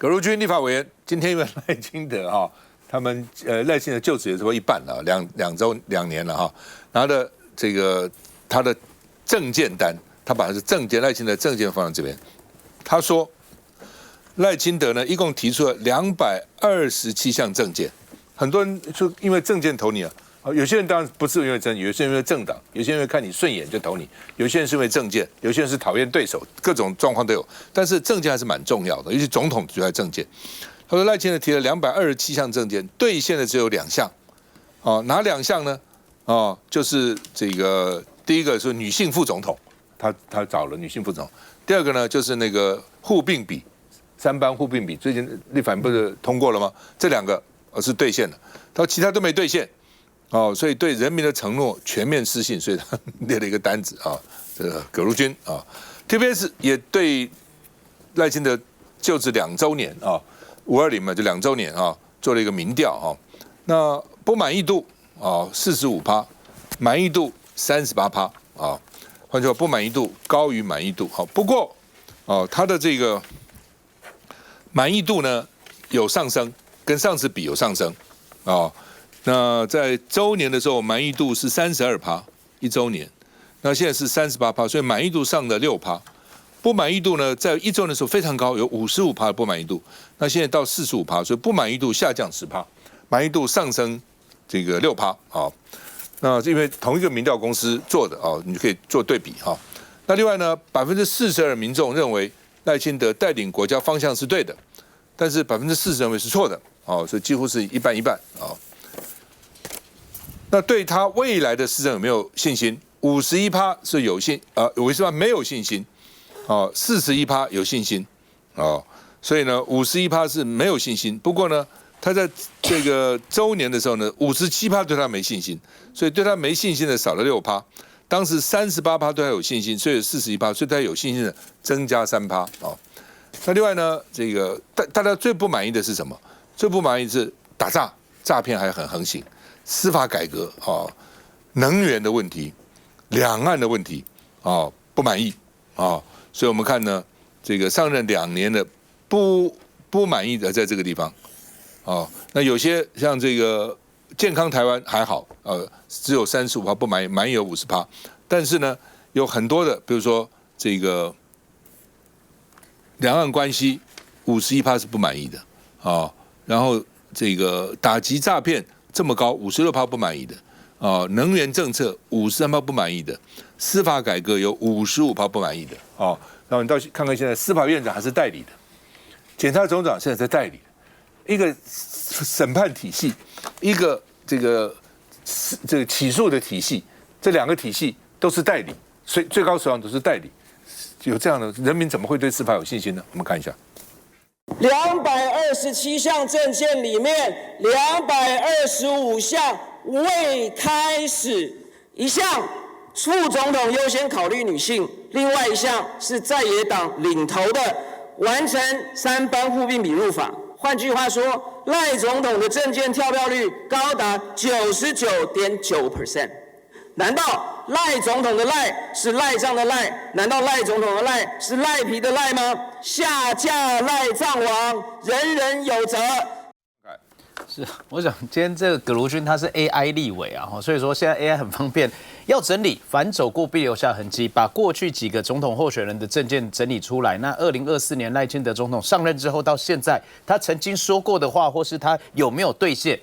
葛如君立法委員今天因為賴清德哈，他們賴清德就職也超過一半了，2年了哈，拿的這個他的政見單，他把他的政見賴清德政見放在這邊，他說賴清德呢一共提出了227項政見，很多人就因為政見投你了。有些人當然不是因為政見，有些人因為政黨，有些人因為看你順眼就投你，有些人是因為政見，有些人是討厭對手，各種狀況都有。但是政見還是蠻重要的，尤其總統主要政見。他說賴清德提了227項政見，兌現的只有2項，哪2項呢？就是這個第一個是女性副總統，他找了女性副總統。第二個呢就是那個互併比，3班互併比，最近立法院不是通過了嗎？這2個是兌現的，他說其他都沒兌現。所以對人民的承諾全面失信，所以他列了一個單子啊，這個葛如君啊 ，TBS 也對賴清德就職2週年啊，520嘛，就2週年啊，做了一個民調啊，那不滿意度45%，滿意度38%啊，換句話，不滿意度高於滿意度。好，不過他的這個滿意度呢有上升，跟上次比有上升啊。那在週年的時候，滿意度是32%，1週年，那現在是38%，所以滿意度上了6%。不滿意度呢，在1週年的時候非常高，有55%的不滿意度，那現在到45%，所以不滿意度下降10%，滿意度上升這個6%啊。那因為同一個民調公司做的啊，你就可以做對比哈。那另外呢，42%民眾認為賴清德帶領國家方向是對的，但是40%認為是錯的，所以幾乎是一半一半啊。那對他未來的施政有沒有信心？51%是有信，51%沒有信心，41%有信心，所以呢，51%是沒有信心。不過呢，他在這個週年的時候呢，57%對他沒信心，所以對他沒信心的少了6%。當時38%對他有信心，所以有41%，所以他有信心的增加3%啊。那另外呢，這個大家最不滿意的是什麼？最不滿意是打詐騙還很橫行。司法改革能源的問題，兩岸的問題不滿意所以我們看呢，這個上任2年的不滿意的在這個地方那有些像這個健康台灣還好只有35%不滿意，滿意有50%，但是呢有很多的，比如說這個兩岸關係51%是不滿意的然後這個打擊詐騙這麼高，56%不滿意的能源政策53%不滿意的，司法改革有55%不滿意的然後你到看看現在司法院長還是代理的，檢察總長現在在代理，一個審判體系，一個這個起訴的體系，這2個體系都是代理，所以最高首長都是代理，有這樣的人民怎麼會對司法有信心呢？我們看一下。227項政見裡面，225項未開始，1項副總統優先考慮女性，另外1項是在野黨領頭的完成3班互併比入法。換句話說，賴總統的政見跳票率高達99.9%。難道賴總統的賴是賴賬的賴？難道賴總統的賴是賴皮的賴嗎？下架賴賬王，人人有責。是，我想今天這個葛如君他是 AI 立委啊，所以說現在 AI 很方便，要整理凡走過必留下痕跡，把過去幾個總統候選人的政見整理出來。那2024年賴清德總統上任之後到現在，他曾經說過的話，或是他有沒有兌現？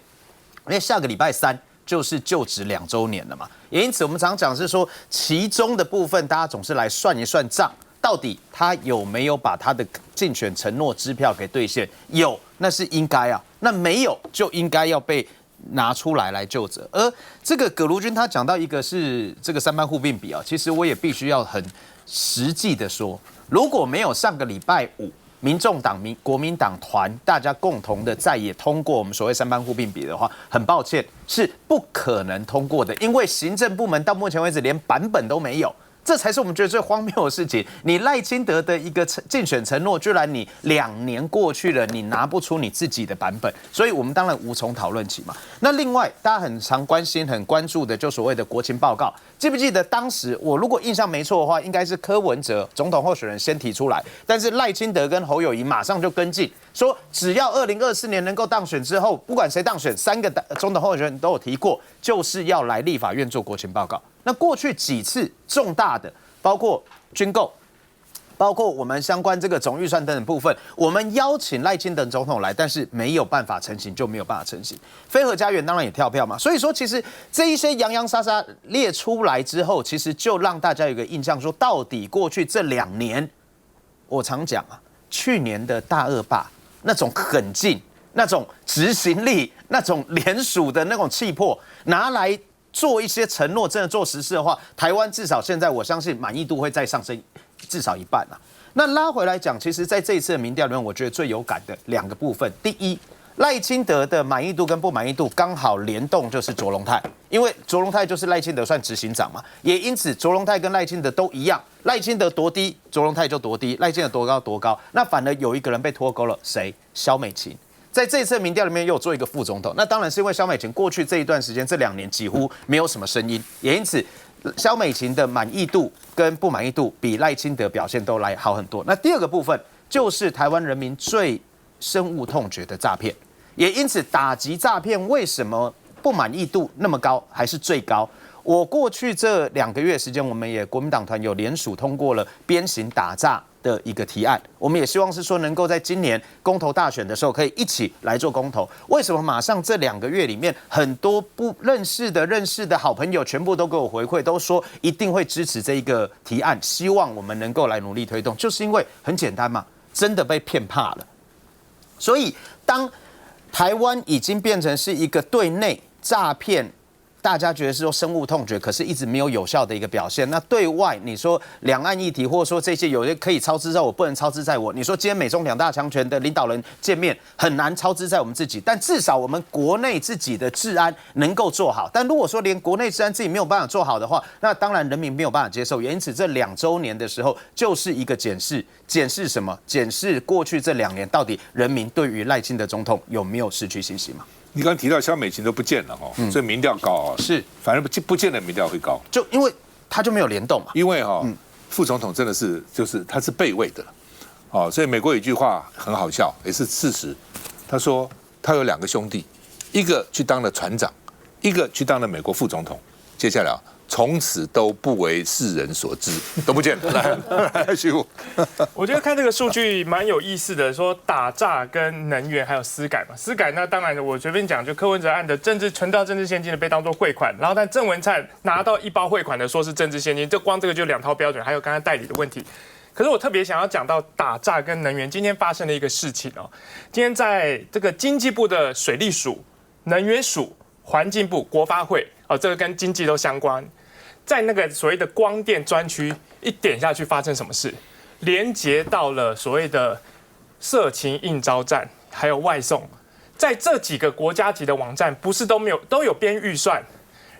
因為下個禮拜3就是就職2週年了嘛，也因此我們常講是說，其中的部分大家總是來算一算賬，到底他有沒有把他的競選承諾支票給兌現？有，那是應該啊；那沒有，就應該要被拿出來就責。而這個葛如君他講到一個是這個3班互併比啊，其實我也必須要很實際的說，如果沒有上個禮拜5。民眾黨、國民黨團大家共同的在野通過我們所謂3班互併比的話，很抱歉是不可能通過的，因為行政部門到目前為止連版本都沒有。這才是我們覺得最荒謬的事情。你賴清德的一個競選承諾，居然你2年過去了，你拿不出你自己的版本，所以我們當然無從討論起嘛。那另外，大家很常關心、很關注的，就所謂的國情報告，記不記得當時我如果印象沒錯的話，應該是柯文哲總統候選人先提出來，但是賴清德跟侯友宜馬上就跟進，說只要2024年能夠當選之後，不管誰當選，3個總統候選人都有提過，就是要來立法院做國情報告。那過去幾次重大的，包括軍購，包括我們相關這個總預算等等部分，我們邀請賴清德總統來，但是沒有辦法成型，就沒有辦法成型。非核家園當然也跳票嘛，所以說其實這一些洋洋灑灑列出來之後，其實就讓大家有一個印象，說到底過去這2年，我常講啊，去年的大惡霸那種狠勁、那種執行力、那種聯署的那種氣魄，拿來做一些承諾，真的做實事的話，台灣至少現在我相信滿意度會再上升至少1半啊。那拉回來講，其實在這一次的民調裡面，我覺得最有感的2個部分，第一，賴清德的滿意度跟不滿意度剛好聯動，就是卓榮泰，因為卓榮泰就是賴清德算執行長嘛，也因此卓榮泰跟賴清德都一樣，賴清德多低，卓榮泰就多低，賴清德多高多高，那反而有一個人被脫鈎了，誰？蕭美琴。在這一次民調裡面又有做一個副總統，那當然是因為蕭美琴過去這一段時間這2年幾乎沒有什麼聲音，也因此蕭美琴的滿意度跟不滿意度比賴清德表現都來好很多。那第2個部分就是台灣人民最深惡痛絕的詐騙，也因此打擊詐騙為什麼不滿意度那麼高，還是最高？我過去這2個月時間，我們也國民黨團有聯署通過了鞭刑打詐的一個提案，我們也希望是說能夠在今年公投大選的時候可以一起來做公投。為什麼馬上這2個月裡面很多不認識的好朋友全部都給我回饋，都說一定會支持這一個提案，希望我們能夠來努力推動，就是因為很簡單嘛，真的被騙怕了。所以當台灣已經變成是一個對內詐騙，大家覺得是說深惡痛絕，可是一直沒有效的一個表現。那對外你說兩岸議題，或者說這些有些可以操之在我，不能操之在我。你說今天美中2大強權的領導人見面，很難操之在我們自己，但至少我們國內自己的治安能夠做好。但如果說連國內治安自己没有辦法做好的話，那當然人民沒有辦法接受。也因此這2週年的時候，就是一個檢視什麼？檢視過去這2年到底人民對於賴清德總統有沒有失去信心嘛？你剛剛提到蕭美琴都不見了哦，所以民調高啊，是，反正不見的民調會高，就因為他就沒有聯動嘛。因為副總統真的是他是備位的，所以美國有一句話很好笑，也是事實，他說他有2個兄弟，一個去當了船長，一個去當了美國副總統，接下來從此都不為世人所知，都不見了。來，徐虎，我覺得看這個數據蠻有意思的，說打詐跟能源還有私改嘛，私改那當然我隨便講，就柯文哲案的存到政治獻金的被當作匯款，然後但鄭文燦拿到1包匯款的說是政治獻金，這光這個就2套標準，還有剛才代理的問題。可是我特別想要講到打詐跟能源，今天發生了一個事情哦，今天在這個經濟部的水利署、能源署、環境部、國發會這個跟經濟都相關。在那個所謂的光電專區一點下去，發生什麼事？連接到了所謂的色情應召站，還有外送，在這幾個國家級的網站，不是都有編預算，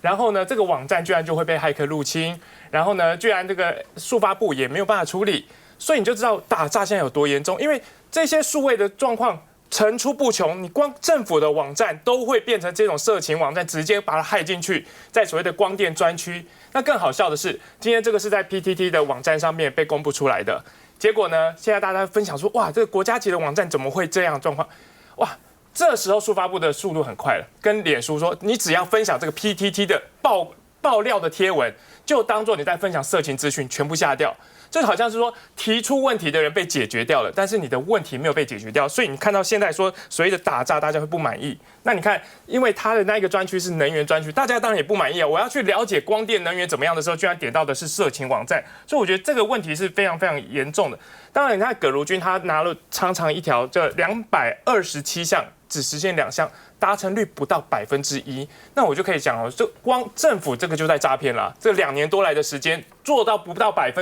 然後呢，這個網站居然就會被駭客入侵，然後呢，居然這個數發部也沒有辦法處理，所以你就知道打詐現在有多嚴重，因為這些數位的狀況層出不窮，你光政府的網站都會變成這種色情網站，直接把它駭進去，在所謂的光電專區。那更好笑的是，今天這個是在 PTT 的網站上面被公布出來的，結果呢，現在大家分享說，哇，這個國家級的網站怎麼會這樣的狀況？哇，這時候數發部的速度很快了，跟臉書說，你只要分享這個 PTT 的爆料的貼文，就當作你在分享色情資訊，全部下掉。這好像是說提出問題的人被解決掉了，但是你的問題沒有被解決掉，所以你看到現在說所謂的打詐，大家會不滿意。那你看，因為他的那一個專區是能源專區，大家當然也不滿意啊。我要去了解光電能源怎麼樣的時候，居然點到的是色情網站，所以我覺得這個問題是非常非常嚴重的。當然，你看葛如君他拿了長長一條，這227項只實現2項。達成率不到1%，那我就可以講哦，就光政府這個就在詐騙啦。這2年多來的時間做到不到1%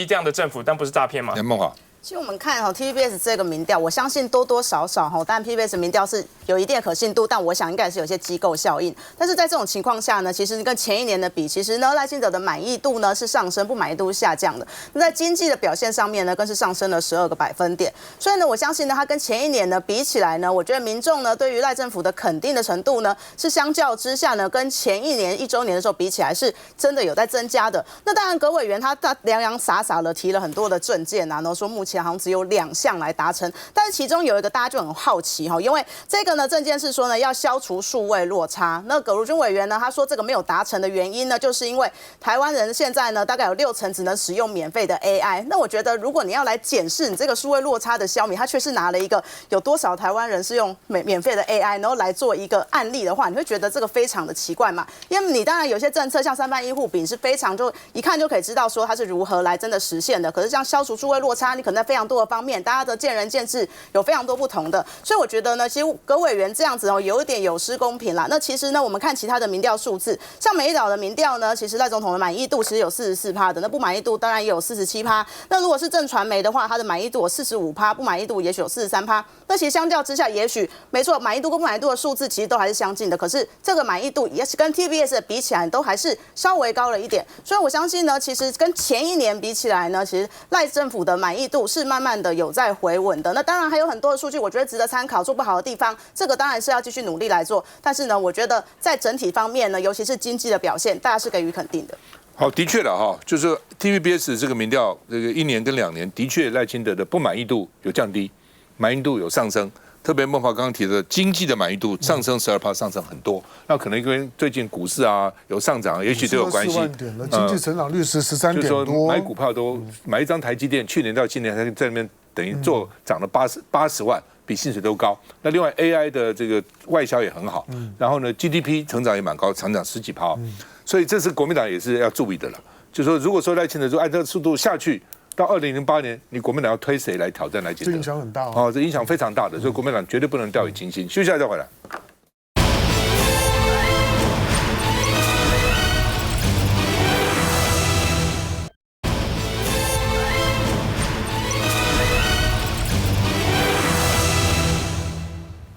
這樣的政府，但不是詐騙嗎？楊孟華，其實我們看TVBS 這個民調，我相信多多少少當然 TVBS 民調是有一定的可信度，但我想應該是有些機構效應。但是在這種情況下呢，其實跟前一年的比，其實呢賴清德的滿意度呢是上升，不滿意度是下降的。那在經濟的表現上面呢，更是上升了12個百分點。所以呢，我相信呢，它跟前一年呢比起來呢，我覺得民眾呢對於賴政府的肯定的程度呢，是相較之下呢，跟前一年1週年的時候比起來，是真的有在增加的。那當然，葛委員他洋洋灑灑的提了很多的政見啊，然後說目前好像只有2項來達成，但是其中有一個大家就很好奇哈，因為這個呢政見是說呢要消除數位落差。那葛如君委員呢他說這個沒有達成的原因呢，就是因為台灣人現在呢大概有60%只能使用免費的 AI。那我覺得如果你要來檢視你這個數位落差的消弭，他卻是拿了一個有多少台灣人是用免費的 AI， 然後來做一個案例的話，你會覺得這個非常的奇怪嘛？因為你當然有些政策像3班醫護比是非常就一看就可以知道說它是如何來真的實現的，可是像消除數位落差，你可能在非常多的方面，大家的見仁見智有非常多不同的，所以我覺得呢，其實葛委員這樣子有一點有失公平啦。那其實呢，我們看其他的民調數字，像美麗島的民調呢，其實賴總統的滿意度其實有44%的，那不滿意度當然也有47%。那如果是正傳媒的話，它的滿意度有45%，不滿意度也許有43%。那其實相較之下，也許沒錯，滿意度跟不滿意度的數字其實都還是相近的，可是這個滿意度也是跟 TVBS 的比起來，都還是稍微高了一點。所以我相信呢，其實跟前一年比起來呢，其實賴政府的滿意度是慢慢的有在回穩的。那當然還有很多的數據，我覺得值得參考，做不好的地方，這個當然是要繼續努力來做。但是呢，我覺得在整體方面呢，尤其是經濟的表現，大家是給予肯定的。好，的確了哈，就是 TVBS 這個民調，這個1年跟2年，的確賴清德的不滿意度有降低，滿意度有上升。特別孟華剛剛提的經濟的滿意度上升12%，上升很多。那可能跟最近股市啊有上漲，也許都有關係。4萬點了，經濟成長率是13點多。就是說買股票都買一張台積電，去年到今年還在那邊等於做漲了80萬，比薪水都高。那另外 AI 的這個外銷也很好，然後呢 GDP 成長也蠻高，成長10幾%。所以這是國民黨也是要注意的了。就是說，如果說賴清德說按這個速度下去，到2008年，你國民黨要推誰來挑戰來競爭？這影響很大哦，這影響非常大的，所以国民党絕對不能掉以輕心。休息一下再回來。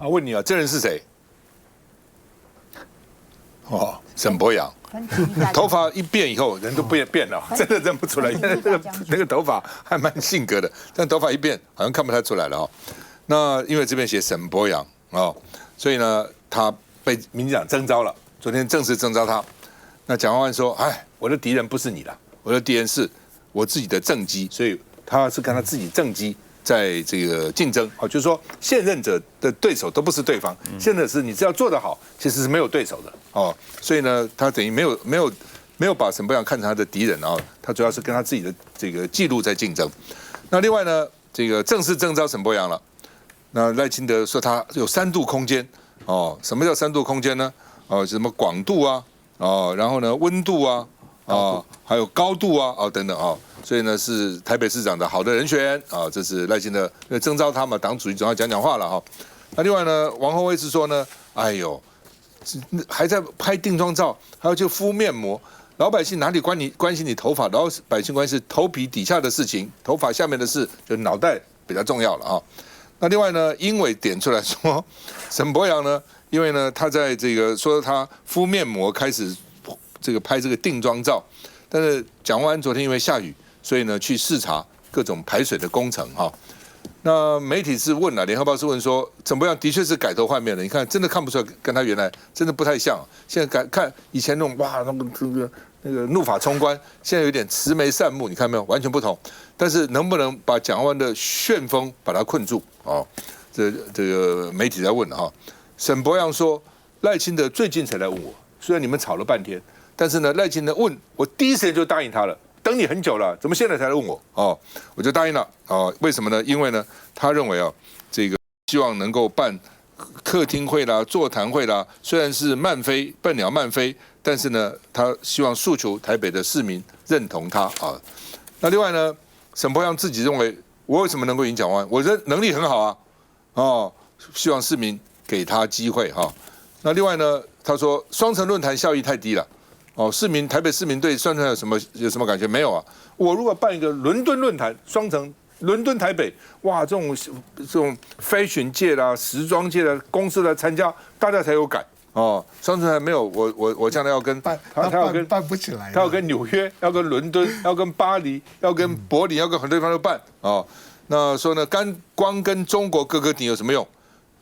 啊，問你啊，這人是誰？哦，沈伯洋。頭髮一變以後，人都變了，真的認不出來。現在那個頭髮還蠻性格的，但頭髮一變，好像看不太出來了哦。那因為這邊寫沈伯洋哦，所以呢，他被民進黨徵召了，昨天正式徵召他。那蔣萬安說：“哎，我的敵人不是你了，我的敵人是我自己的政績，所以他是跟他自己政績在這個競爭。哦，就是說現任者的對手都不是對方，現在是你只要做得好，其實是沒有對手的。”哦，所以呢，他等於沒有把沈伯洋看成他的敵人啊，他主要是跟他自己的這個記錄在競爭。那另外呢，這個正式徵召沈伯洋了。那賴清德說他有3度空間哦，什麼叫3度空間呢？哦，什麼廣度啊，哦，然後呢溫度啊，哦，還有高度啊，哦等等哦，所以呢是台北市長的好的人選啊，這是賴清德徵召他嘛，黨主席總要講話了哈。那另外呢，王鴻薇是說呢，哎呦。還在拍定妝照，還要去敷面膜，老百姓哪裡關心你頭髮？老百姓關心頭皮底下的事情，頭髮下面的事，就腦袋比較重要了啊。那另外呢，英偉點出來說，沈伯洋呢，因為呢他在這個說他敷面膜開始這個拍這個定妝照，但是蔣萬安昨天因為下雨，所以呢去視察各種排水的工程哈。那媒體是問了，聯合報是問說，沈伯洋的確是改頭換面了，你看真的看不出來，跟他原來真的不太像。現在看以前那種哇，那個怒髮衝冠，現在有點慈眉善目，你看沒有，完全不同。但是能不能把蔣萬安的旋風把他困住？哦，這個媒體在問哈。沈伯洋說，賴清德最近才來問我，雖然你們吵了半天，但是呢，賴清德問我第一時間就答應他了。等你很久了，怎麼現在才來問我？哦，我就答應了。哦，為什麼呢？因為呢，他認為啊，這個希望能夠辦客廳會啦、座談會啦，雖然是慢飛，笨鳥慢飛，但是呢，他希望訴求台北的市民認同他啊。那另外呢，沈伯洋自己認為，我為什麼能夠贏蔣萬安？我的能力很好啊。哦，希望市民給他機會哈。那另外呢，他說雙城論壇效益太低了。哦，台北市民對雙城有什麼感覺？沒有啊。我如果辦一個倫敦論壇，雙城倫敦、台北，哇，這種 fashion 界啦、時裝界的公司來參加，大家才有感哦。上次還沒有，我將來要跟他要跟辦不起來，他要跟紐約，要跟倫敦，要跟巴黎，要跟柏林，要跟很多地方都辦哦。那說呢，光跟中國哥哥頂有什麼用？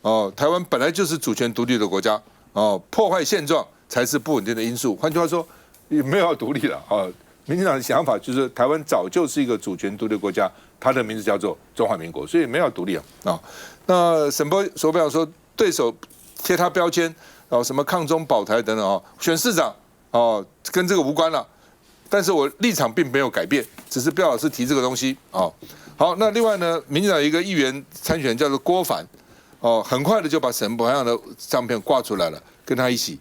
哦，台灣本來就是主權獨立的國家哦，破壞現狀才是不穩定的因素。換句話說，也沒有要獨立了啊。民進黨的想法就是台灣早就是一個主權獨立的國家，它的名字叫做中華民國，所以沒有要獨立啊。那沈伯洋說對手貼他標籤哦，什麼抗中保台等等哦，選市長哦，跟這個無關了。但是我立場並沒有改變，只是彪老師提這個東西哦。好，那另外呢，民進黨有一個議員參選叫做郭凡哦，很快的就把沈伯洋的照片掛出來了，跟他一起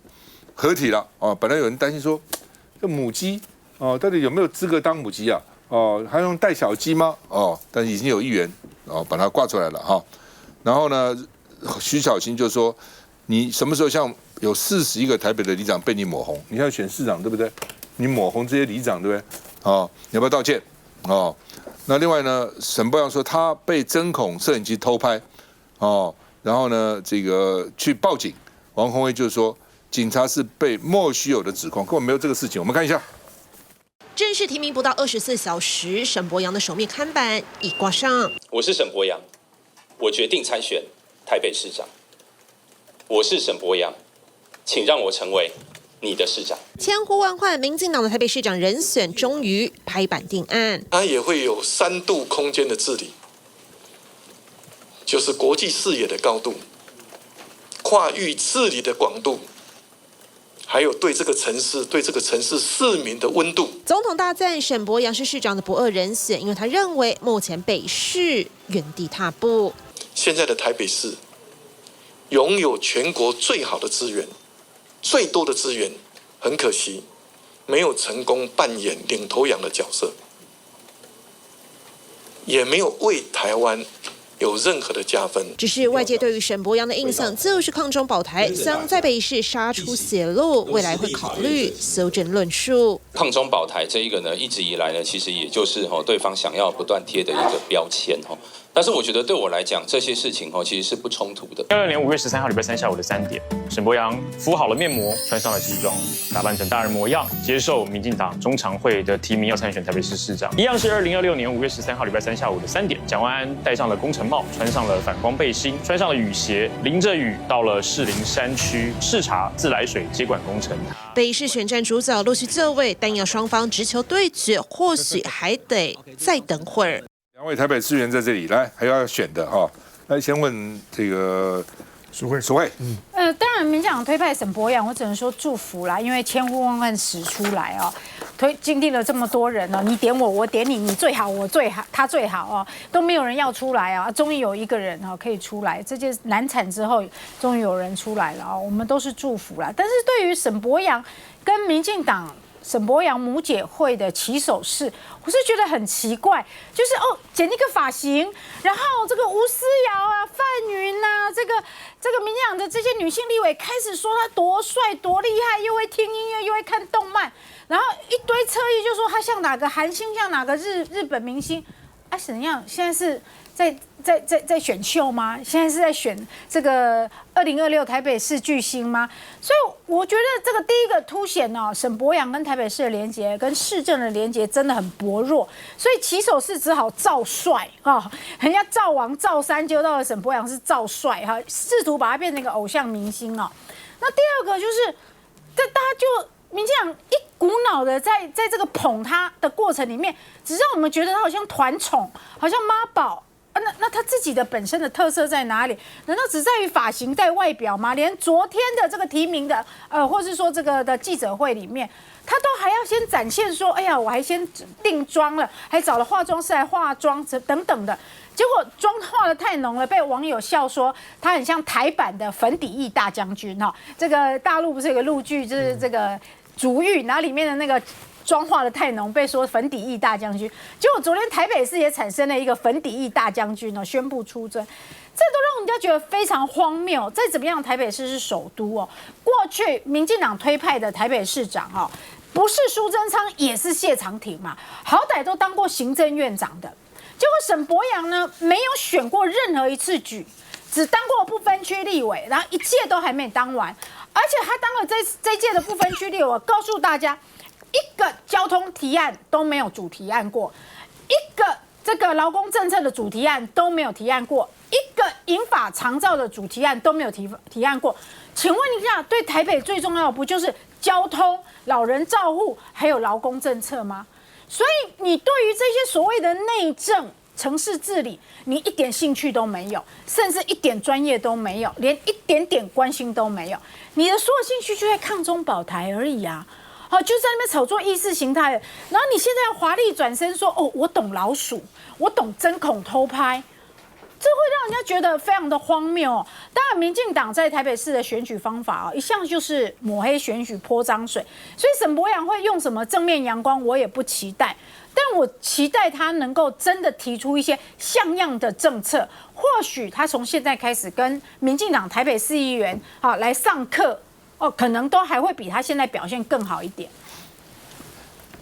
合體了哦。本來有人擔心說這母雞。哦，到底有沒有資格當母雞啊？哦，還用帶小雞嗎？哦，但已經有議員哦把它掛出來了哈。然後呢，徐巧芯就說：“你什麼時候像有41個台北的里長被你抹紅？你現在選市長對不對？你抹紅這些里長對不對？哦，你要不要道歉？哦，那另外呢，沈伯洋說他被針孔攝影機偷拍，哦，然後呢這個去報警，王鴻薇就說警察是被莫須有的指控，根本沒有這個事情。我們看一下。”正式提名不到24小時，沈伯洋的首面看板已掛上。我是沈伯洋，我決定參選台北市長。我是沈伯洋，請讓我成為你的市長。千呼萬喚，民進黨的台北市長人選終於拍板定案。它也會有3度空間的治理，就是國際視野的高度、跨域治理的廣度。還有對這個城市市民的溫度。總統大讚沈伯洋是市長的不二人選，因為他認為目前北市原地踏步。現在的台北市擁有全國最好的資源、最多的資源，很可惜沒有成功扮演領頭羊的角色，也沒有為台灣有任何的加分。只是外界對於沈伯洋的印象就是抗中保台，想在北市殺出血路，未來會考慮修正論述。抗中保台這一個呢，一直以來呢，其實也就是對方想要不断貼的一個標籤。但是我覺得對我來講，這些事情其實是不衝突的。2022年5月13號禮拜三下午的3點，沈伯洋敷好了面膜，穿上了西裝，打扮成大人模樣，接受民進黨中常會的提名，要參選台北市市長。一樣是2026年5月13號禮拜三下午的3點，蔣萬安戴上了工程帽，穿上了反光背心，穿上了雨鞋，淋着雨到了士林山區視察自來水接管工程。北市選戰主角陸續就位，但要雙方直球對決，或許還得再等會兒。2位台北市議員在這裡，來還要選的哈，來先問這個淑慧。當然民進黨推派沈伯洋，我只能說祝福啦，因為千呼萬喚始出來哦，經歷了這麼多人哦，你點我，我點你，你最好，我最好，他最好哦，都沒有人要出來啊，終於有一個人哦可以出來，這件難產之後，終於有人出來了哦，我們都是祝福啦。但是對於沈伯洋跟民進黨沈伯洋母姐會的起手式，我是覺得很奇怪，就是剪一個髮型，然後這個吳思瑤啊、范雲啊，這個民進黨的這些女性立委開始說他多帥多厲害，又會聽音樂又會看動漫，然後一堆側翼就說他像哪個韓星，像哪個日本明星啊？怎樣？現在是在選秀嗎？現在是在選這個2026台北市巨星嗎？所以我覺得這個第一個凸顯沈伯洋跟台北市的連結跟市政的連結真的很薄弱，所以起手式只好趙帥人家趙王趙三就到了沈伯洋是趙帥試圖把他變成一個偶像明星那第二個就是大家就民進黨一股腦的在這個捧他的過程裡面，只讓我們覺得他好像團寵，好像媽寶。那他自己的本身的特色在哪裡？難道只在於髮型在外表嗎？連昨天的這個提名的或是說這個的記者會裡面，他都還要先展現說，哎呀，我還先定妝了，還找了化妝師來化妝等等的。結果妝化得太濃了，被網友笑說他很像台版的粉底液大將軍這個大陸不是有個陸劇，就是這個竹玉，然後裡面的那個。妝化的太濃，被說粉底液大將軍。結果昨天台北市也產生了一個粉底液大將軍宣布出征，這都讓人家覺得非常荒謬。再怎麼樣，台北市是首都過去民進黨推派的台北市長不是蘇貞昌也是謝長廷嘛，好歹都當過行政院長的。結果沈伯洋呢沒有選過任何一次舉，只當過不分區立委，然後一屆都還沒當完，而且他當了這屆的不分區立委，我告訴大家，一個交通提案都沒有主提案過，一個這個勞工政策的主提案都沒有提案過，一個銀髮長照的主提案都沒有提案過。請問一下，對台北最重要的不就是交通、老人照護還有勞工政策嗎？所以你對於這些所謂的內政、城市治理，你一點興趣都沒有，甚至一點專業都沒有，連一點點關心都沒有。你的所有興趣就在抗中保台而已啊！好，就在那邊炒作意識形態，然後你現在要華麗轉身說，哦，我懂老鼠，我懂针孔偷拍。這會讓人家覺得非常的荒謬哦。當然，民進黨在台北市的選舉方法啊，一向就是抹黑選舉、潑髒水，所以沈伯洋會用什麼正面陽光，我也不期待。但我期待他能夠真的提出一些像樣的政策，或許他從現在開始跟民進黨台北市議員來上課哦，可能都還會比他現在表現更好一點。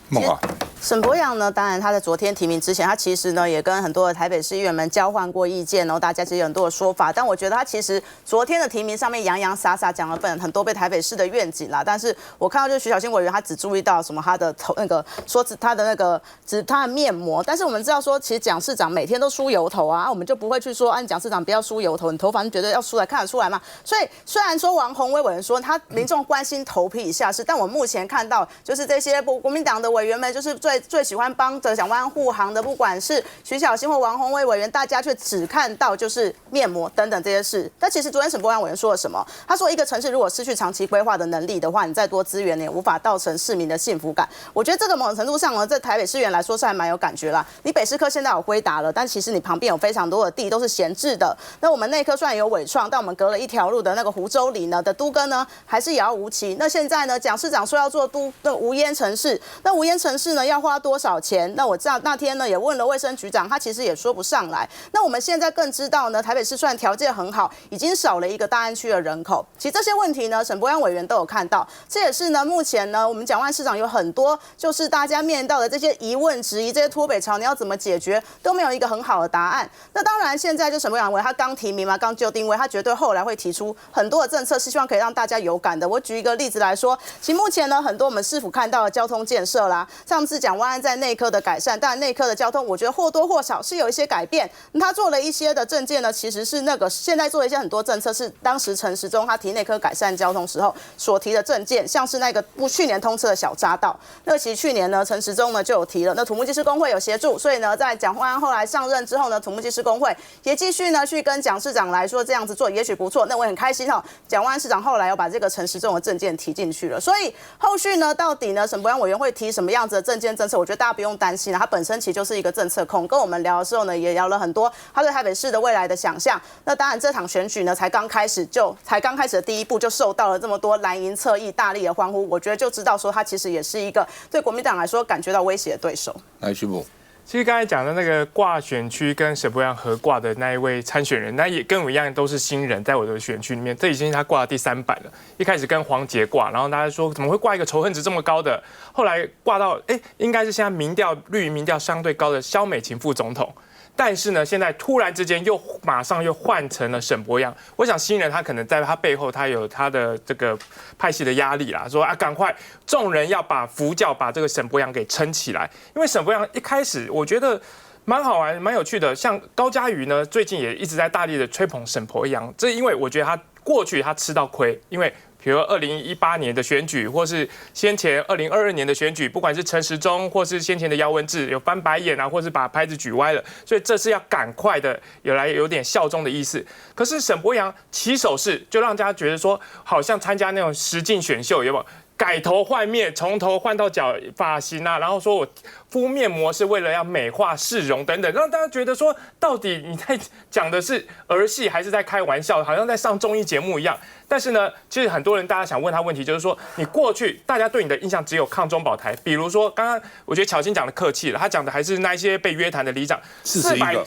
孟華。沈伯洋呢，當然他在昨天提名之前，他其實呢也跟很多的台北市議員們交換過意見，然後大家其實有很多的說法。但我覺得他其實昨天的提名上面洋洋灑灑講了很多被台北市的願景啦。但是我看到就是徐小新委員他只注意到什麼他的那個說他的那個他的面膜，但是我們知道說其實蔣市長每天都梳油頭啊，我們就不會去說啊，蔣市長不要梳油頭，你頭髮你覺得要梳來看得出來嗎？所以雖然說王鴻薇委員說他民眾關心頭皮以下事，但我目前看到就是這些國民黨的委員們就是最喜歡幫蔣萬安護航的，不管是徐小新或王鴻薇委員，大家卻只看到就是面膜等等這些事。但其實昨天沈伯洋委員說了什麼？他說一個城市如果失去長期規劃的能力的話，你再多資源你也無法造成市民的幸福感。我覺得這個某種程度上呢，在台北市議員來說是還蠻有感覺啦。你北市科現在有歸達了，但其實你旁邊有非常多的地都是閒置的。那我們內科雖然有緯創，但我們隔了一條路的那個湖州里呢的都更呢，還是遙遙無期。那現在呢，蔣市長說要做那無煙城市，那無煙城市呢要花多少錢？那我知道那天呢也問了衛生局長，他其實也說不上來。那我們現在更知道呢，台北市虽然條件很好，已經少了一個大安區的人口。其實這些問題呢，沈伯洋委員都有看到。這也是呢，目前呢，我們蔣萬安市長有很多就是大家面到的這些疑問、質疑，這些脫北潮你要怎麼解決，都沒有一個很好的答案。那當然，現在就沈伯洋委員他剛提名嘛，剛就定位，他絕對後來會提出很多的政策，是希望可以讓大家有感的。我舉一個例子來說，其實目前呢，很多我們市府看到的交通建設啦，上次蔣萬安在內科的改善，當然內科的交通，我覺得或多或少是有一些改變。他做了一些的政見呢，其實是那個現在做了一些很多政策，是當時陳時中他提內科改善交通時候所提的政見，像是那個去年通車的小匝道，那個其實去年呢陳時中呢就有提了，那土木技師公會有協助，所以呢在蔣萬安後來上任之後呢，土木技師公會也繼續呢去跟蔣市長來說這樣子做，也許不錯。那我很開心哈，蔣萬安市長後來要把這個陳時中的政見提進去了，所以後續呢到底呢沈伯洋委員會提什麼樣子的政見政策，我覺得大家不用擔心了，他本身其實就是一個政策控。跟我們聊的時候呢，也聊了很多他對台北市的未來的想象。那當然，這場選舉呢，才剛開始的第一步，就受到了這麼多藍營側翼大力的歡呼。我覺得就知道說，他其實也是一個對國民黨來說感覺到威脅的對手。來，徐博。其實剛才講的那個掛選區跟沈伯洋合掛的那一位參選人，那也跟我一樣都是新人，在我的選區裡面，這已經是他掛的第3版了。一開始跟黃捷掛，然後大家說怎麼會掛一個仇恨值這麼高的？後來掛到應該是現在綠營民調相對高的蕭美琴副總統。但是呢，現在突然之間馬上又換成了沈伯洋。我想新人他可能在他背後他有他的這個派系的壓力啦，說啊趕快眾人要把扶轎把這個沈伯洋給撐起來。因為沈伯洋一開始我覺得蠻好玩蠻有趣的，像高嘉瑜呢最近也一直在大力的吹捧沈伯洋，這因為我覺得他過去他吃到虧，因為比如2018年的選舉，或是先前2022年的選舉，不管是陳時中，或是先前的姚文智有翻白眼啊，或是把牌子舉歪了，所以這是要趕快的有點效忠的意思。可是沈伯洋起手式就讓大家覺得說，好像參加那種實境選秀，有沒有？改頭換面，從頭換到腳髮型啊，然後說我敷面膜是為了要美化市容等等，讓大家覺得說，到底你在講的是兒戲還是在開玩笑，好像在上綜藝節目一樣。但是呢，其實很多人大家想問他問題，就是說你過去大家對你的印象只有抗中保台，比如說剛剛我覺得巧芯講的客氣了，他講的還是那一些被約談的里長，41個。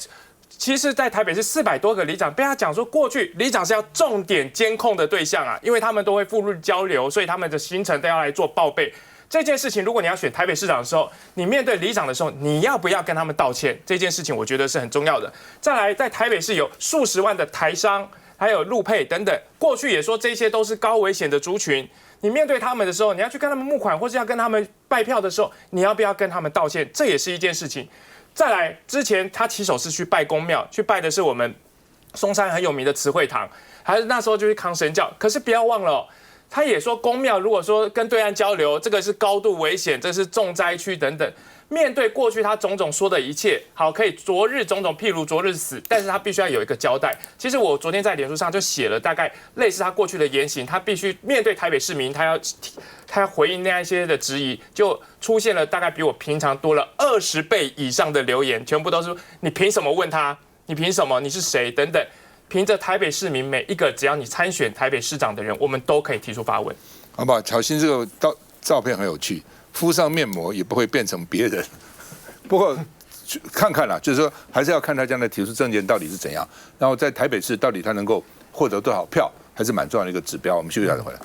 其實，在台北是400多個里長，被他講說，過去里長是要重點監控的對象啊，因為他們都會赴日交流，所以他們的行程都要來做報備。這件事情，如果你要選台北市長的時候，你面對里長的時候，你要不要跟他們道歉？这件事情我覺得是很重要的。再來，在台北市有數十萬的台商，還有陸配等等，過去也說這些都是高危險的族群。你面對他們的時候，你要去跟他們募款，或是要跟他們拜票的時候，你要不要跟他們道歉？這也是一件事情。再來，之前他起手是去拜公廟，去拜的是我們松山很有名的慈惠堂，還是那時候就去扛神轎。可是不要忘了哦，他也說公廟如果說跟對岸交流，這個是高度危險，這是重災區等等。面對過去他種種說的一切，好，可以昨日種種，譬如昨日死，但是他必須要有一個交代。其實我昨天在臉書上就寫了大概類似他過去的言行，他必須面對台北市民，他要回應那一些的質疑，就出現了大概比我平常多了20倍以上的留言，全部都是你憑什麼問他？你憑什麼？你是誰？等等。憑着台北市民每一個只要你參選台北市長的人，我們都可以提出發問。好不好？巧芯這個照片很有趣。敷上面膜也不會變成別人，不過看看啦，就是說還是要看他將來提出政見到底是怎樣，然後在台北市到底他能夠獲得多少票，還是蠻重要的一個指標。我們休息一下再回來。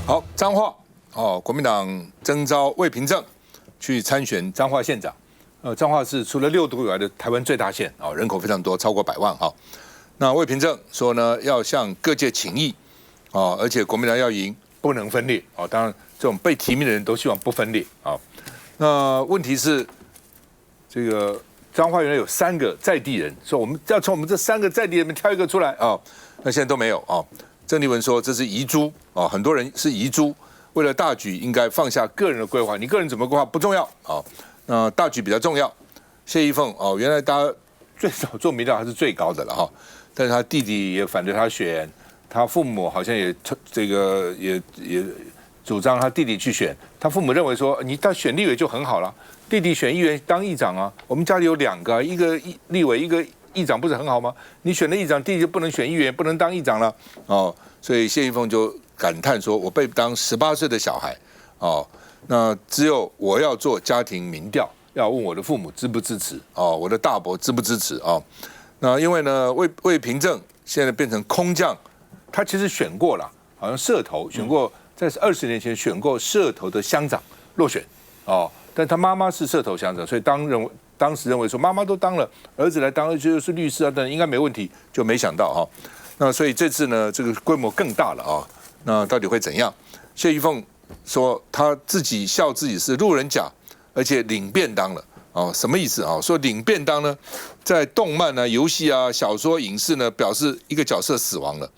好，彰化哦，國民黨徵召魏平正去參選彰化縣長，彰化是除了6都以外的台灣最大縣啊，人口非常多，超過100萬哈。那魏平正說呢，要向各界請益啊，而且國民黨要贏，不能分裂啊。當然，這種被提名的人都希望不分裂啊。那問題是，這個彰化原來有3個在地人，說我們要從我們這3個在地人裡面挑一個出來啊，那現在都沒有啊。鄭麗文說這是遺珠啊，很多人是遺珠。為了大局，應該放下個人的規劃。你個人怎麼規劃不重要啊，那大局比較重要。謝逸鳳哦，原來大家最早做民調還是最高的了哈，但是他弟弟也反對他選，他父母好像也這個也主張他弟弟去選。他父母認為說，他選立委就很好了，弟弟選議員當議長啊。我們家裡有2個，一個立委，一個議長，不是很好嗎？你選了議長，弟弟就不能選議員，不能當議長了哦。所以謝逸鳳就感嘆說：“我被當18歲的小孩，哦，那只有我要做家庭民調，要問我的父母支不支持，哦，我的大伯支不支持，哦，那因為呢，魏平正現在變成空降，他其實選過了，好像社頭選過，在20年前選過社頭的鄉長落選，哦，但他媽媽是社頭鄉長，所以當時認為說媽媽都當了，兒子來當，而且又是律師啊，等應該沒問題，就沒想到哈。那所以這次呢，這個規模更大了啊。那到底會怎樣？謝逸鳳說他自己笑自己是路人甲，而且領便當了哦，什麼意思啊？說領便當呢，在動漫啊、遊戲啊、小說、影視呢，表示一個角色死亡了，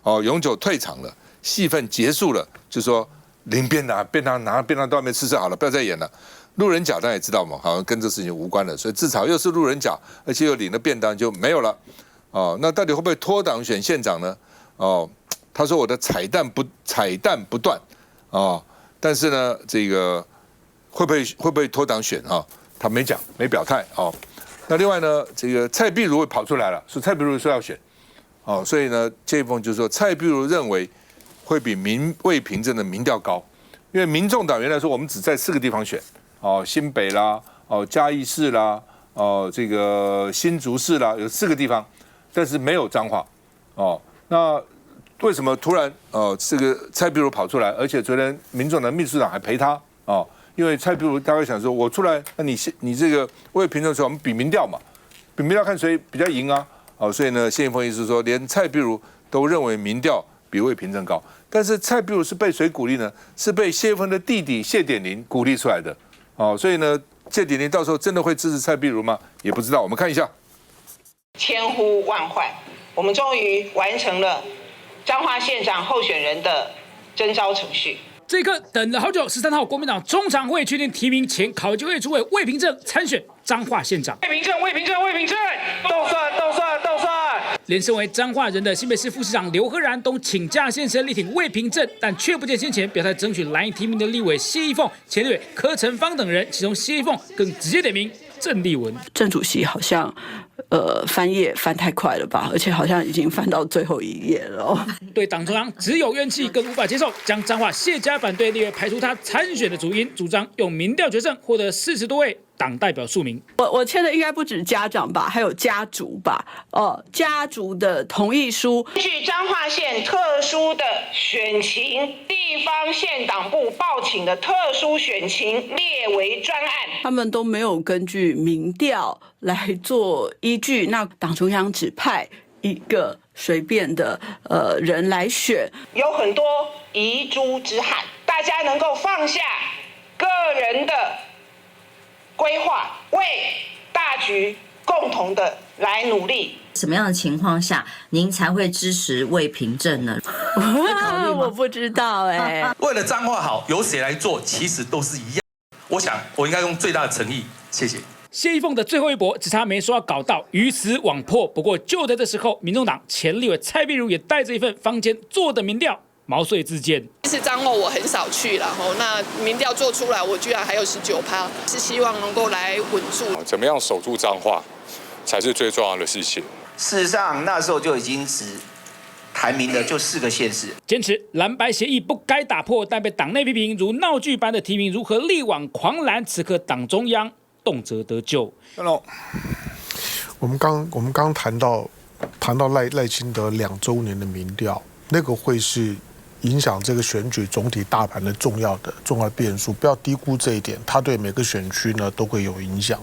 哦，永久退場了，戲份結束了，就說領便當拿便當到外面吃好了，不要再演了。路人甲大家也知道嘛，好像跟這事情無關了，所以至少又是路人甲，而且又領了便當就沒有了。哦，那到底會不會脫黨選縣長呢？哦，他說我的彩蛋不斷，哦，但是呢，這個會不會脫黨選啊？他沒講，沒表態哦。那另外呢，這個蔡壁如也跑出來了，說蔡壁如說要選，哦，所以呢，謝逸鳳就說蔡壁如認為會比魏平正的民調高，因為民眾黨原來說我們只在4個地方選，哦，新北啦，哦，嘉義市啦，哦，這個新竹市啦，有4個地方。但是沒有彰化，哦，那為什麼突然這個蔡壁如跑出來，而且昨天民眾黨秘書長還陪他哦？因為蔡壁如大概想說，我出來，那你這個魏平正說我們比民調嘛，比民調看誰比較贏啊，哦，所以呢，謝逸鳳意思說，連蔡壁如都認為民調比魏平正高，但是蔡壁如是被誰鼓勵呢？是被謝逸鳳的弟弟謝典林鼓勵出來的，哦，所以呢，謝典林到時候真的會支持蔡壁如嗎？也不知道，我們看一下。千呼萬喚，我們終於完成了彰化縣長候選人的徵召程序。這一刻等了好久，13號國民黨中常會確定提名前考紀會主委魏平正參選彰化縣長。魏平正，動算！連身為彰化人的新北市副市長劉赫然都請假現身力挺魏平正，但卻不見先前表態爭取藍營提名的立委謝逸鳳、前立委柯成芳等人，其中謝逸鳳更直接點名鄭麗文。鄭主席好像翻頁翻太快了吧，而且好像已經翻到最後一頁了哦。对党中央只有怨氣，更無法接受，將彰化謝家反對立委排除他參選的主因，主張用民調決勝，獲得40多位黨代表署名。我簽的應該不止家長吧，還有家族吧，家族的同意書。根據彰化縣特殊的選情，地方縣黨部報請的特殊選情列為專案，他們都沒有根據民調來做依據，那黨中央只派一個隨便的人來選，有很多遺珠之憾，大家能夠放下個人的規劃，為大局共同的來努力。什麼樣的情況下您才會支持魏平正呢？我不知道為了彰化好，由誰來做其實都是一樣。我想我應該用最大的誠意，謝謝。謝逸鳳的最後一搏，只差沒說要搞到魚死網破。不過就在這時候，民眾黨前立委蔡壁如也帶着一份坊間做的民調，毛遂自薦。其實彰化我很少去了，那民調做出來，我居然還有19%，是希望能夠來穩住。怎麼樣守住彰化，才是最重要的事情。事實上，那時候就已經談明了，就4個縣市。堅持藍白協議不該打破，但被黨內批評如鬧劇般的提名如何力挽狂瀾？此刻黨中央動輒得咎。我們剛談到賴清德2週年的民調，那個會是影響這個選舉總體大盤的重要的變數，不要低估這一點，它對每個選區呢都會有影響。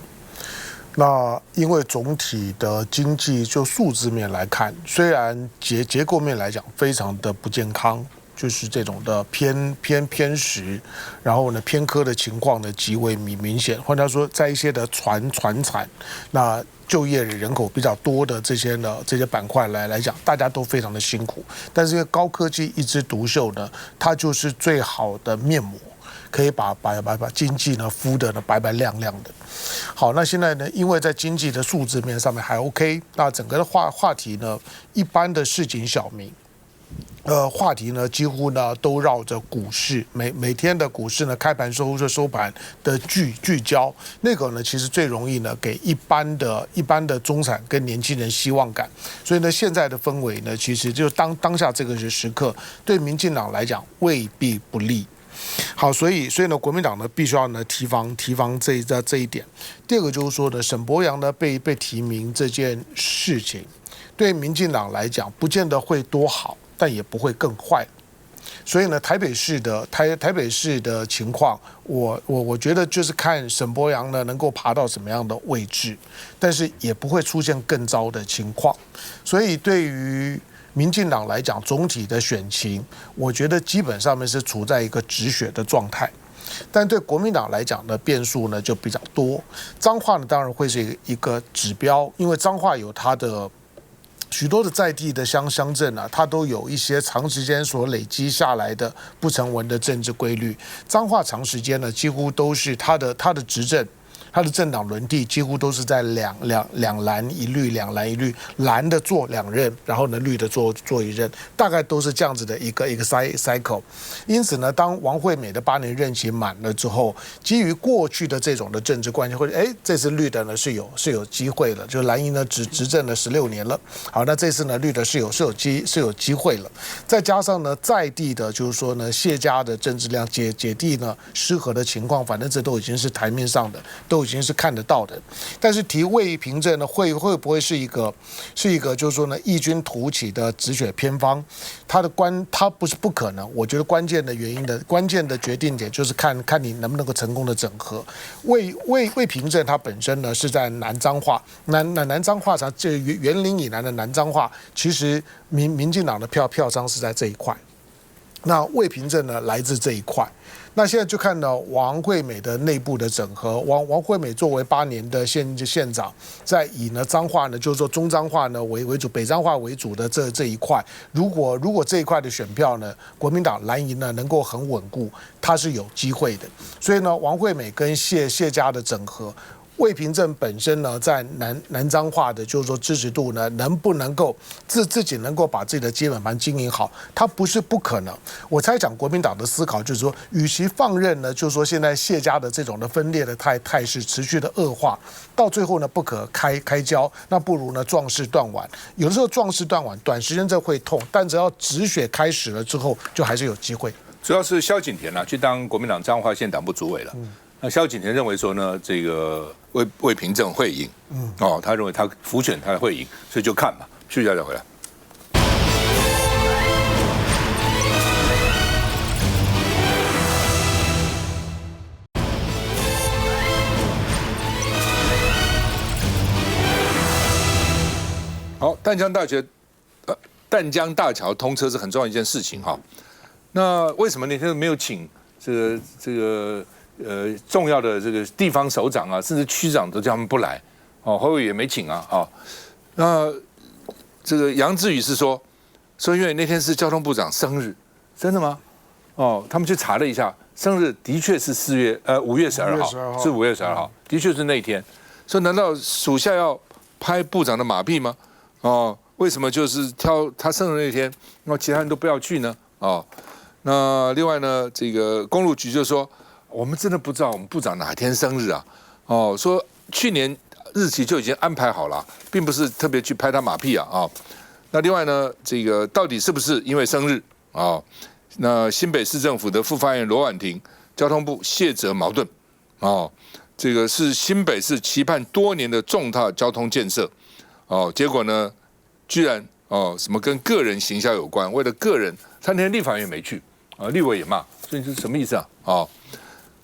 那因為總體的經濟就數字面來看，雖然結構面來講非常的不健康，就是這種的偏實，然後呢偏科的情況呢極為明顯。換句話說，在一些的傳產，那就業人口比較多的這些板塊來講，大家都非常的辛苦。但是因為高科技一枝獨秀呢，它就是最好的面膜。可以把經濟呢敷得呢白白亮亮的。好，那現在呢，因為在經濟的數字面上面還 OK， 那整個的話題呢，一般的市井小民，話題呢幾乎呢都繞着股市，每天的股市呢開盤收盤的聚焦，那個呢其實最容易呢給一般的中產跟年輕人希望感，所以呢現在的氛圍呢，其實就當下這個時刻，對民進黨來講未必不利。好，所以呢，國民黨呢必須要呢提防這一點。第二個就是說呢，沈伯洋呢被提名這件事情，對民進黨來講，不見得會多好，但也不會更壞。所以呢，台北市的情況，我覺得就是看沈伯洋呢能夠爬到什麼樣的位置，但是也不會出現更糟的情況。所以對於民進黨來講，總體的選情，我覺得基本上面是處在一個止血的狀態。但對國民黨來講呢，變數呢就比較多。彰化呢，當然會是一個指標，因為彰化有它的許多的在地的鄉鎮啊，它都有一些長時間所累積下來的不成文的政治規律。彰化長時間呢，幾乎都是它的執政。他的政黨輪替幾乎都是在兩藍一綠，藍的做2任，然後呢綠的做1任，大概都是這樣子的一個 cycle。因此呢，當王惠美的8年任期滿了之後，基於過去的這種的政治關係，或者這次綠的呢是有機會了，就藍營呢執政了16年了。好，那這次呢綠的是有機會了，再加上呢在地的，就是說呢謝家的政治量姐弟呢失和的情況，反正這都已經是台面上的，都已經是看得到的。但是提魏平正呢，會不會是一個就是說呢異軍突起的止血偏方？它不是不可能。我覺得關鍵的決定點就是看你能不能夠成功的整合。魏平正他本身呢是在南彰化，南彰化這員林以南的南彰化，其實民進黨的票倉是在這一塊。那魏平正呢來自這一塊。那現在就看到王惠美的內部的整合。王惠美作為8年的縣長，在以呢彰化呢，就是說中彰化呢為主，北彰化為主的這一塊，如果這一塊的選票呢，國民黨藍營呢能夠很穩固，它是有機會的。所以呢，王惠美跟謝家的整合，魏平鎮本身呢，在南彰化的，就是說支持度呢，能不能夠自己能夠把自己的基本盤經營好，它不是不可能。我猜講國民黨的思考就是說，與其放任呢，就是說現在謝家的這種的分裂的態勢持續的惡化，到最後呢不可開交，那不如呢壯士斷腕。有的時候壯士斷腕，短時間這會痛，但只要止血開始了之後，就還是有機會。主要是蕭景田去當國民党彰化縣黨部主委了。那蕭景田認為說呢，這個魏平鎮會贏，他認為他輔選他會贏，所以就看嘛，去一下再回來。好，淡江大橋通車是很重要一件事情哈。那為什麼那天沒有請這個重要的這個地方首長啊，甚至區長都叫他們不來，侯友宜也沒請啊，那這個楊志宇是說因為那天是交通部長生日，真的嗎？他們去查了一下，生日的確是5月12號，是5月12號，的確是那一天。所以難道屬下要拍部長的馬屁嗎？為什麼就是挑他生日那天，那其他人都不要去呢？那另外呢，這個公路局就說，我們真的不知道我們部長哪天生日啊？說去年日期就已經安排好了，並不是特別去拍他馬屁啊。那另外呢，這個到底是不是因為生日啊？那新北市政府的副發言人羅婉婷，交通部卸責矛盾這個是新北市期盼多年的重大交通建設結果呢，居然什麼跟個人行銷有關，為了個人，他那天立法院沒去立委也罵，所以這是什麼意思啊？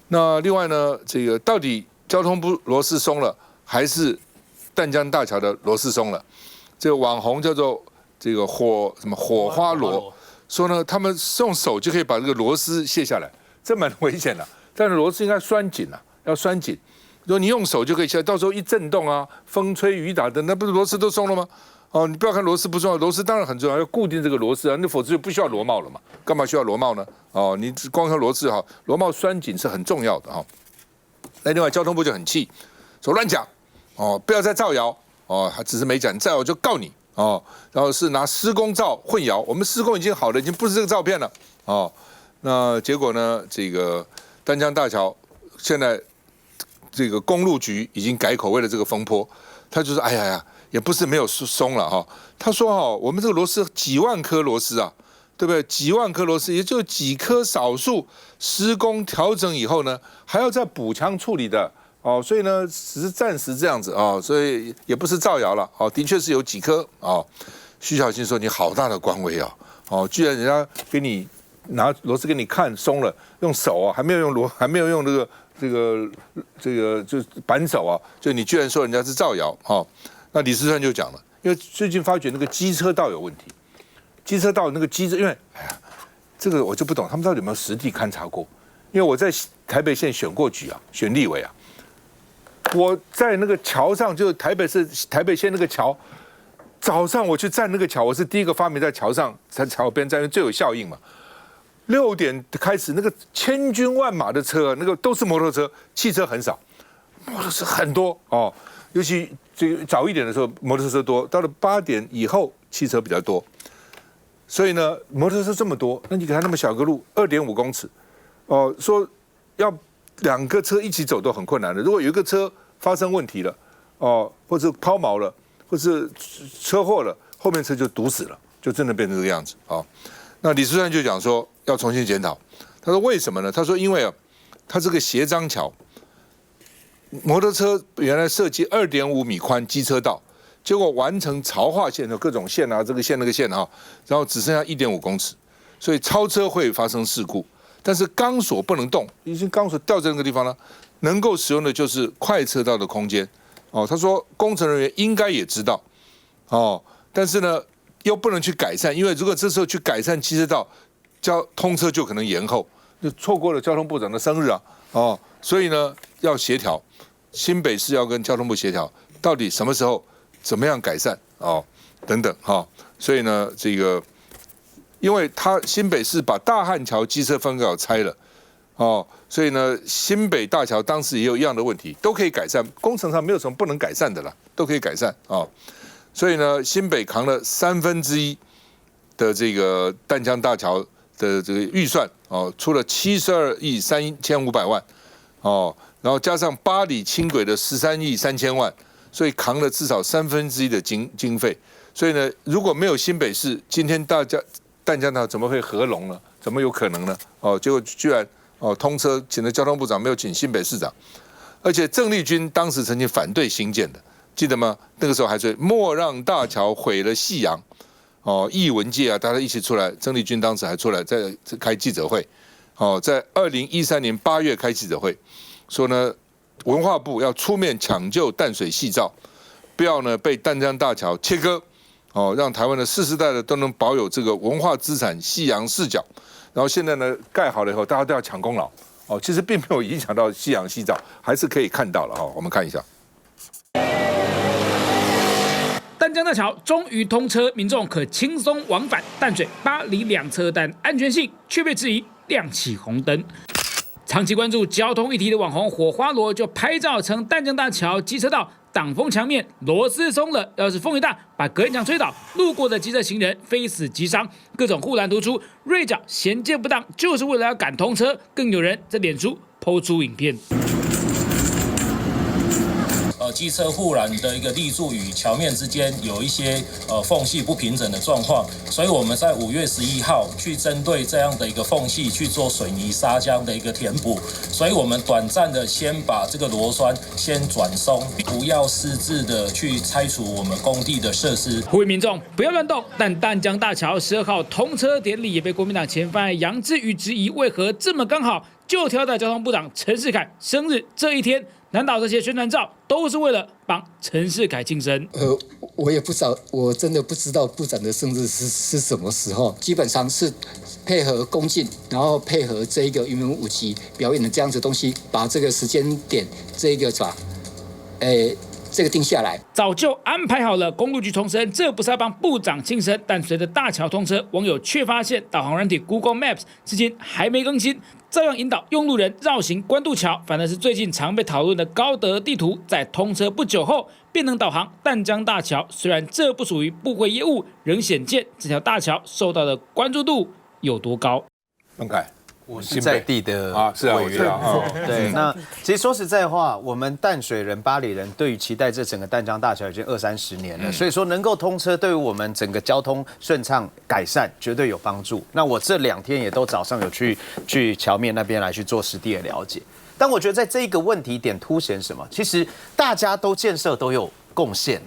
那另外呢，這個到底交通部螺絲鬆了，還是淡江大橋的螺絲鬆了？這個網紅叫做這個火花螺，說呢他們用手就可以把這個螺絲卸下來，這蠻危險的。但是螺絲應該拴緊啊，要拴緊。如果你用手就可以卸，到時候一震動啊，風吹雨打的，那不是螺絲都鬆了嗎？你不要看螺絲不重要，螺絲当然很重要，要固定這個螺絲啊，那否則就不需要螺帽了嘛。幹嘛需要螺帽呢？你光看螺絲哈，螺帽拴緊是很重要的哈。那另外交通部就很氣，說亂講不要再造謠他只是沒講，你造謠我就告你然後是拿施工照混淆，我們施工已經好了，已經不是這個照片了那結果呢，這個淡江大橋現在這個公路局已經改口，為了這個風波，他就說哎呀。也不是沒有鬆了他說我們這個螺絲幾萬顆螺絲啊，對不對？幾萬顆螺絲，也就幾顆少數施工調整以後呢，還要再補強處理的所以呢，只是暫時這樣子所以也不是造謠了的確是有幾顆徐小新說你好大的官威居然人家給你拿螺絲給你看鬆了，用手還沒有用這個就扳手就你居然說人家是造謠那李時川就講了，因为最近發覺那個機車道有問題，機車道那個機車，因為這個我就不懂，他們到底有沒有實地勘察過？因為我在台北縣選過舉選立委我在那個橋上，就台北縣那個橋，早上我去站那個橋，我是第一個發明在橋上，在橋邊站，最有效應嘛。6點開始，那個千軍萬馬的車，那個都是摩托車，汽車很少，摩托車很多尤其這個早一點的時候，摩托車多；到了8點以後，汽車比較多。所以呢，摩托車這麼多，那你給他那麼小個路，2.5公尺，說要2個車一起走都很困難的。如果有一個車發生問題了，或者拋錨了，或是車禍了，後面車就堵死了，就真的變成這個樣子那李時川就講說要重新檢討。他說為什麼呢？他說因為他這個斜張橋。摩托車原來設計2.5米寬機車道，結果完成槽化線的各種線這個線那個線然後只剩下1.5公尺，所以超車會發生事故。但是鋼索不能動，已經鋼索吊在那個地方了，能夠使用的就是快車道的空間。他說工程人員應該也知道，但是呢又不能去改善，因為如果這時候去改善機車道，通車就可能延後，就錯過了交通部長的生日所以呢要協調。新北市要跟交通部協調，到底什麼時候怎麼樣改善等等所以呢，這個因為他新北市把大漢橋機車分隔島拆了哦，所以呢，新北大橋當時也有一樣的問題，都可以改善，工程上沒有什麼不能改善的啦，都可以改善啊。所以呢，新北扛了1/3的這個淡江大橋的這個預算哦，出了72億3500萬哦，然後加上8里輕軌的13億3000萬，所以扛了至少1/3的經費。所以呢，如果沒有新北市，今天淡江大橋怎麼會合龍呢？怎麼有可能呢？哦，結果居然通車，請了交通部長，沒有請新北市長，而且鄭麗君當時曾經反對興建的，記得嗎？那個時候還說莫讓大橋毀了夕陽。藝文界啊，大家一起出來，鄭麗君當時還出來在開記者會，在2013年8月開記者會，說呢，文化部要出面搶救淡水夕照，不要呢被淡江大橋切割，讓台灣的世世代代都能保有這個文化資產夕陽視角。然後現在呢蓋好了以後，大家都要搶功勞，其實並沒有影響到夕陽夕照，還是可以看到了哈。我們看一下。淡江大橋終於通車，民眾可輕鬆往返淡水8里2側，但安全性卻被質疑，亮起紅燈。長期關注交通議題的網紅火花羅就拍照稱，淡江大橋機車道擋風牆面螺絲鬆了，要是風一大，把隔音牆吹倒，路過的機車行人非死即傷，各種護欄突出，銳角銜接不當，就是為了要趕通車。更有人在臉書拋出影片。機車護欄的一個立柱與橋面之間有一些縫隙不平整的狀況，所以我們在5月11號去針對這樣的一個縫隙去做水泥砂漿的一個填補，所以我們短暫的先把這個螺栓先轉鬆，不要私自的去拆除我們工地的設施。呼籲民眾不要亂動。但淡江大橋12號通車典禮也被國民黨前發言楊智瑜質疑，為何這麼剛好就挑在交通部長陳世凱生日這一天？難道這些宣傳照都是為了幫陳世凱慶生？我也不知道，我真的不知道部長的生日是什麼時候。基本上是配合恭敬，然後配合這一個雲門舞集表演的這樣子東西，把這個時間點這個是吧？這個定下來，早就安排好了。公路局重申，這不是要幫部長慶生。但隨着大橋通車，網友卻發現導航軟體 Google Maps 至今還沒更新，照樣引導用路人繞行關渡橋。反而是最近常被討論的高德地圖，在通車不久後便能導航淡江大橋。雖然這不屬於部會業務，仍顯見這條大橋受到的關注度有多高。孟凱。我是在地的委員對，那其實說實在話，我們淡水人、八里人對於期待這整個淡江大橋已經20-30年了，所以說能夠通車，對於我們整個交通順暢改善絕對有幫助。那我這2天也都早上有去橋面那邊來去做實地的了解，但我覺得在這一個問題點凸顯什麼？其實大家都建設都有貢獻吶。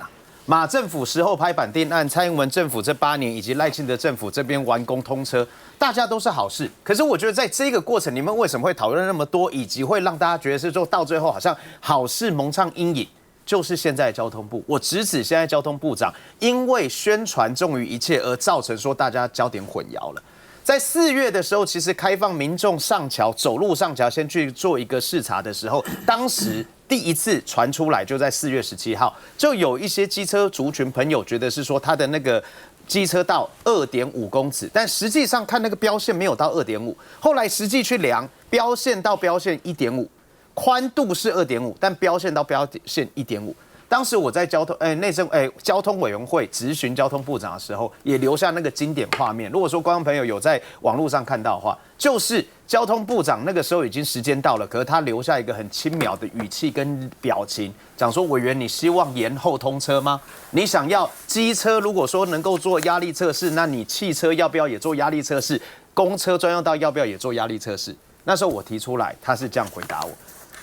馬政府時候拍板定案，蔡英文政府這8年，以及賴清德政府這邊完工通車，大家都是好事。可是我覺得在這個過程，你們為什麼會討論那麼多，以及會讓大家覺得是說到最後好像好事蒙上陰影？就是現在交通部，我直指現在交通部長，因為宣傳重於一切而造成說大家焦點混淆了。在4月的時候，其實開放民眾上橋走路上橋，先去做一個視察的時候，當時第一次傳出來就在4月17號，就有一些機車族群朋友覺得是說他的那個機車道2.5公尺，但實際上看那個標線沒有到2.5，後來實際去量標線到標線1.5，寬度是2.5，但標線到標線1.5。當時我在交通委員會質詢交通部長的時候，也留下那個經典畫面。如果說觀眾朋友有在網絡上看到的話，就是交通部長那個時候已經時間到了，可是他留下一個很輕描的語氣跟表情，講說委員，你希望延後通車嗎？你想要機車如果說能夠做壓力測試，那你汽車要不要也做壓力測試？公車專用道要不要也做壓力測試？那時候我提出來，他是這樣回答我。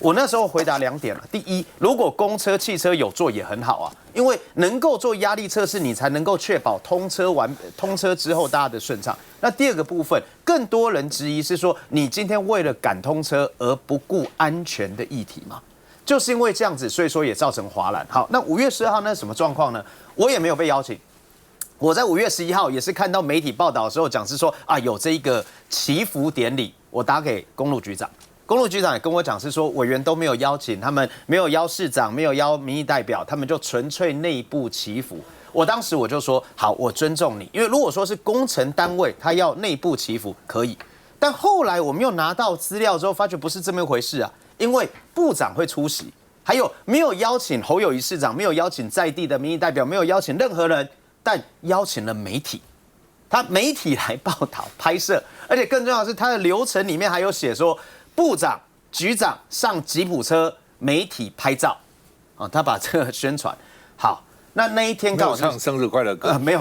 我那時候回答2點了。第一，如果公車、汽車有做也很好啊，因為能夠做壓力測試，你才能夠確保通車之後大家的順暢。那第二個部分，更多人質疑是說，你今天為了趕通車而不顧安全的議題嗎？就是因為這樣子，所以說也造成滑纜。好，那5月12號那是什麼狀況呢？我也沒有被邀請。我在5月11號也是看到媒體報道的時候講是說啊，有這一個祈福典禮，我打給公路局長。公路局長也跟我講是說，委員都沒有邀請，他們沒有邀市長，沒有邀民意代表，他們就純粹內部祈福。我當時我就說好，我尊重你，因為如果說是工程單位他要內部祈福可以，但後來我們又拿到資料之後，發覺不是這麼一回事啊，因為部長會出席，還有沒有邀請侯友宜市長，沒有邀請在地的民意代表，沒有邀請任何人，但邀請了媒體，他媒體來報道拍攝，而且更重要的是，他的流程裡面還有寫說，部長、局長上吉普車，媒體拍照，啊，他把這個宣傳好。那一天剛好唱生日快樂歌，沒有，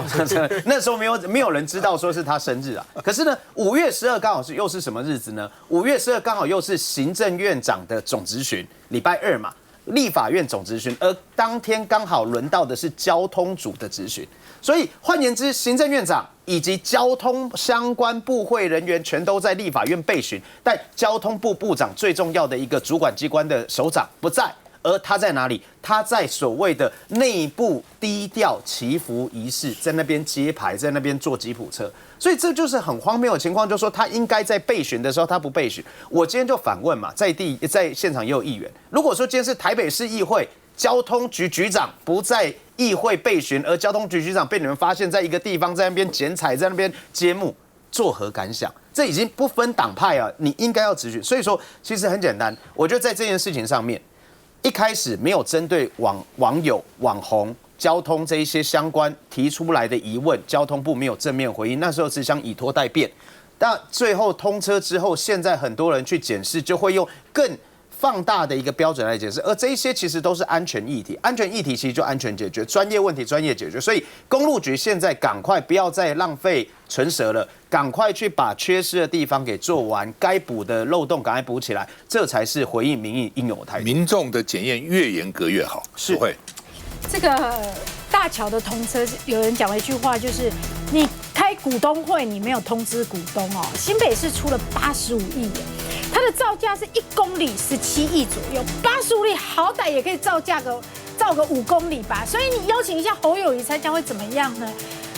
那時候沒有人知道說是他生日啊。可是呢，5月12剛好又是什麼日子呢？5月12剛好又是行政院長的總質詢，禮拜二嘛，立法院總質詢，而當天剛好輪到的是交通組的質詢，所以換言之，行政院長以及交通相關部會人員全都在立法院備詢，但交通部部長最重要的一個主管機關的首長不在。而他在哪裡？他在所謂的內部低調祈福儀式，在那邊接牌，在那邊坐吉普車，所以這就是很荒謬的情況。就是說他應該在備詢的時候，他不備詢。我今天就反問嘛，在現場也有議員，如果說今天是台北市議會交通局局長不在議會備詢，而交通局局長被你們發現在一個地方在那邊剪彩，在那邊揭幕，作何感想？這已經不分黨派啊，你應該要質詢。所以說，其實很簡單，我覺得在這件事情上面。一開始沒有針對網友、網紅、交通這一些相關提出來的疑問，交通部沒有正面回應，那時候只想以拖待變。但最後通車之後，現在很多人去檢視，就會用更放大的一個標準來解釋，而這一些其實都是安全議題，安全議題其實就安全解決，專業問題專業解決。所以公路局現在趕快不要再浪費唇舌了，趕快去把缺失的地方給做完，該補的漏洞趕快補起來，這才是回應民意應有的態度。民眾的檢驗越嚴格越好，是會。這個大橋的通車，有人講了一句話，就是你開股東會，你沒有通知股東哦。新北市出了85億元，它的造價是1公里17億左右，85億好歹也可以造個5公里吧。所以你邀請一下侯友宜參加會怎麼樣呢？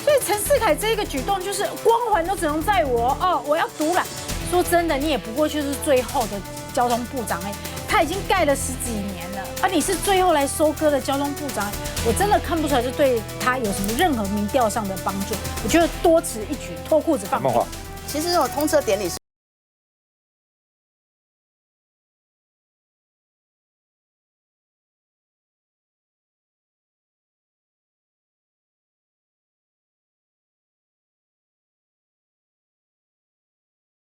所以陳世凱這個舉動就是光環都只能在我哦，我要獨攬。說真的，你也不過就是最後的交通部長他已經蓋了10幾年了，而你是最後來收割的交通部長，我真的看不出來是對他有什麼任何民調上的幫助。我覺得多此一舉，脫褲子放屁。其實這種通車典禮是